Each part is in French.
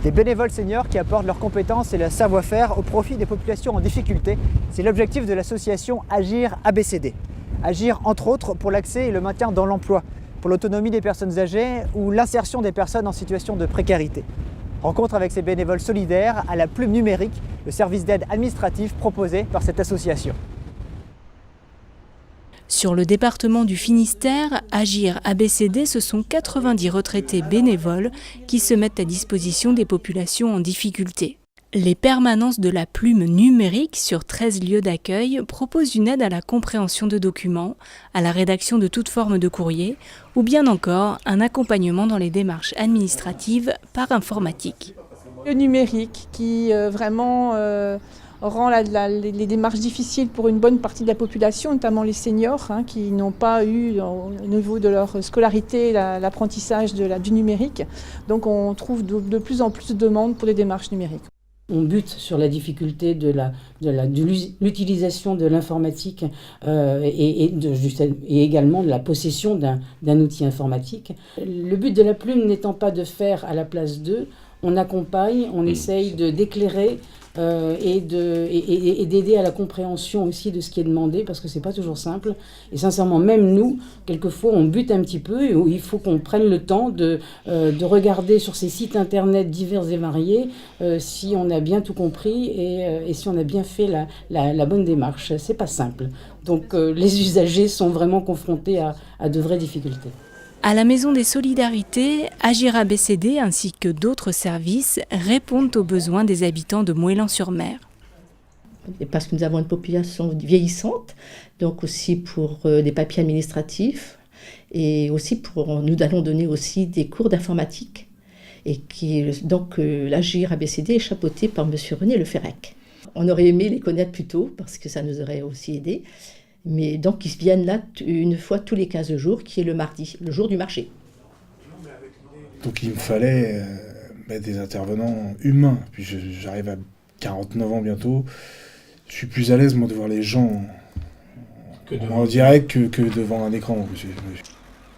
Des bénévoles seniors qui apportent leurs compétences et leur savoir-faire au profit des populations en difficulté. C'est l'objectif de l'association Agir ABCD. Agir entre autres pour l'accès et le maintien dans l'emploi, pour l'autonomie des personnes âgées ou l'insertion des personnes en situation de précarité. Rencontre avec ces bénévoles solidaires à la Plume numérique, le service d'aide administrative proposé par cette association. Sur le département du Finistère, Agir ABCD, ce sont 90 retraités bénévoles qui se mettent à disposition des populations en difficulté. Les permanences de la Plume numérique sur 13 lieux d'accueil proposent une aide à la compréhension de documents, à la rédaction de toute forme de courrier ou bien encore un accompagnement dans les démarches administratives par informatique. Le numérique qui vraiment rend les démarches difficiles pour une bonne partie de la population, notamment les seniors qui n'ont pas eu au niveau de leur scolarité l'apprentissage du numérique. Donc on trouve de plus en plus de demandes pour les démarches numériques. On bute sur la difficulté de l'utilisation de l'informatique et également de la possession d'un outil informatique. Le but de la Plume n'étant pas de faire à la place d'eux, on accompagne, on essaye d'éclairer et d'aider à la compréhension aussi de ce qui est demandé, parce que c'est pas toujours simple. Et sincèrement, même nous, quelquefois, on bute un petit peu et il faut qu'on prenne le temps de regarder sur ces sites internet divers et variés si on a bien tout compris et si on a bien fait la bonne démarche. C'est pas simple. Donc les usagers sont vraiment confrontés à de vraies difficultés. À la Maison des Solidarités, Agir ABCD ainsi que d'autres services répondent aux besoins des habitants de Moëlan-sur-Mer. Parce que nous avons une population vieillissante, donc aussi pour des papiers administratifs et aussi nous allons donner aussi des cours d'informatique. Et donc l'Agir ABCD est chapeauté par M. René Leferrec. On aurait aimé les connaître plus tôt parce que ça nous aurait aussi aidé. Mais donc ils viennent là une fois tous les 15 jours, qui est le mardi, le jour du marché. Donc il me fallait des intervenants humains. Puis j'arrive à 49 ans bientôt. Je suis plus à l'aise moi de voir les gens en direct que devant un écran.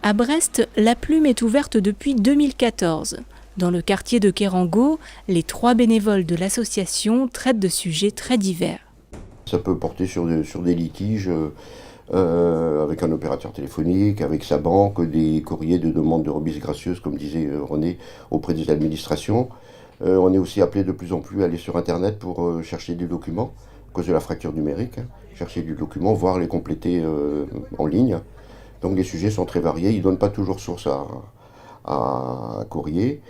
À Brest, la Plume est ouverte depuis 2014. Dans le quartier de Kérango, les 3 bénévoles de l'association traitent de sujets très divers. Ça peut porter sur des litiges avec un opérateur téléphonique, avec sa banque, des courriers de demande de remise gracieuse, comme disait René, auprès des administrations. On est aussi appelé de plus en plus à aller sur Internet pour chercher des documents, à cause de la fracture numérique, chercher des documents, voire les compléter en ligne. Donc les sujets sont très variés, ils ne donnent pas toujours source à un courrier,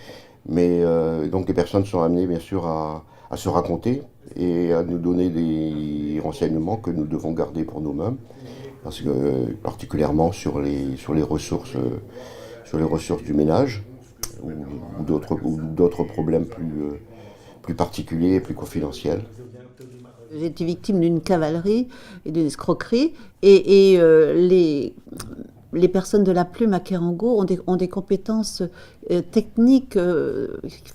mais donc les personnes sont amenées bien sûr à se raconter et à nous donner des renseignements que nous devons garder pour nous-mêmes, parce que particulièrement sur les ressources du ménage ou d'autres problèmes plus particuliers et plus confidentiels. J'ai été victime d'une cavalerie et d'une escroquerie et les personnes de la Plume à Kérango ont des compétences techniques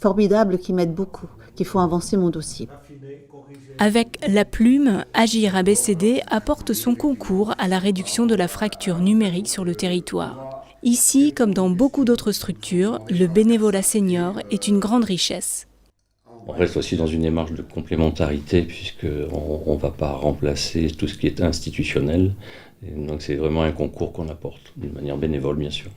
formidables qui m'aident beaucoup, qui font avancer mon dossier. Avec la Plume, Agir ABCD apporte son concours à la réduction de la fracture numérique sur le territoire. Ici, comme dans beaucoup d'autres structures, le bénévolat senior est une grande richesse. On reste aussi dans une démarche de complémentarité puisqu'on ne va pas remplacer tout ce qui est institutionnel. Et donc c'est vraiment un concours qu'on apporte d'une manière bénévole, bien sûr.